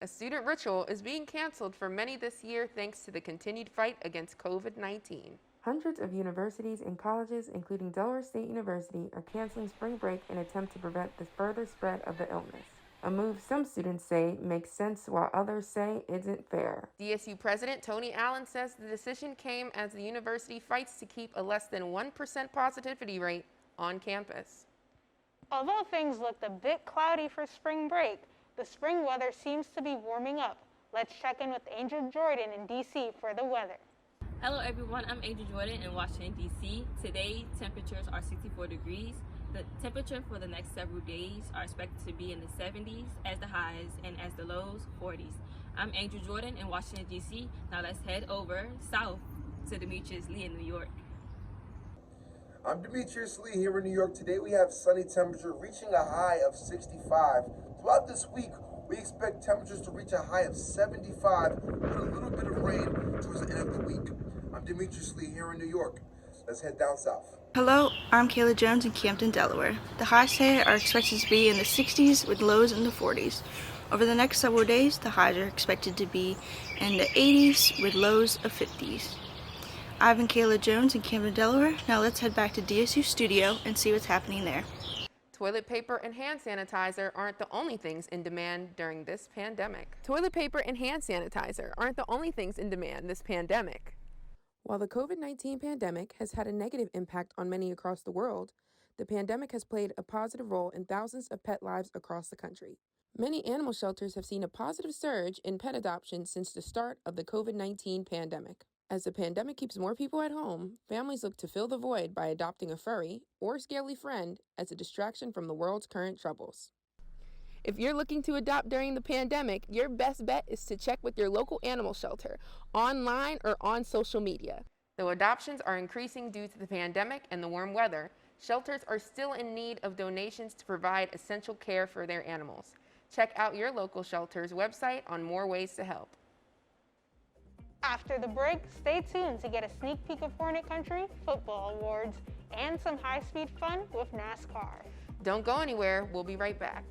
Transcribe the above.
A student ritual is being canceled for many this year thanks to the continued fight against COVID-19. Hundreds of universities and colleges, including Delaware State University, are canceling spring break in an attempt to prevent the further spread of the illness. A move some students say makes sense while others say isn't fair. DSU President Tony Allen says the decision came as the university fights to keep a less than 1% positivity rate on campus. Although things looked a bit cloudy for spring break, the spring weather seems to be warming up. Let's check in with Angel Jordan in DC for the weather. Hello everyone, I'm Angel Jordan in Washington, D.C. Today, temperatures are 64 degrees. The temperature for the next several days are expected to be in the 70s as the highs and as the lows, 40s. I'm Angel Jordan in Washington, D.C. Now let's head over south to Demetrius Lee in New York. I'm Demetrius Lee here in New York. Today we have sunny temperature reaching a high of 65. Throughout this week, we expect temperatures to reach a high of 75 with a little bit of rain towards the end of the week. I'm Demetrius Lee here in New York. Let's head down south. Hello, I'm Kayla Jones in Camden, Delaware. The highs today are expected to be in the 60s with lows in the 40s. Over the next several days, the highs are expected to be in the 80s with lows of 50s. I've been Kayla Jones in Camden, Delaware. Now let's head back to DSU Studio and see what's happening there. Toilet paper and hand sanitizer aren't the only things in demand during this pandemic. Toilet paper and hand sanitizer aren't the only things in demand this pandemic. While the COVID-19 pandemic has had a negative impact on many across the world, the pandemic has played a positive role in thousands of pet lives across the country. Many animal shelters have seen a positive surge in pet adoption since the start of the COVID-19 pandemic. As the pandemic keeps more people at home, families look to fill the void by adopting a furry or scaly friend as a distraction from the world's current troubles. If you're looking to adopt during the pandemic, your best bet is to check with your local animal shelter, online or on social media. Though adoptions are increasing due to the pandemic and the warm weather, shelters are still in need of donations to provide essential care for their animals. Check out your local shelter's website on more ways to help. After the break, stay tuned to get a sneak peek of Hornet Country, football awards, and some high-speed fun with NASCAR. Don't go anywhere, we'll be right back.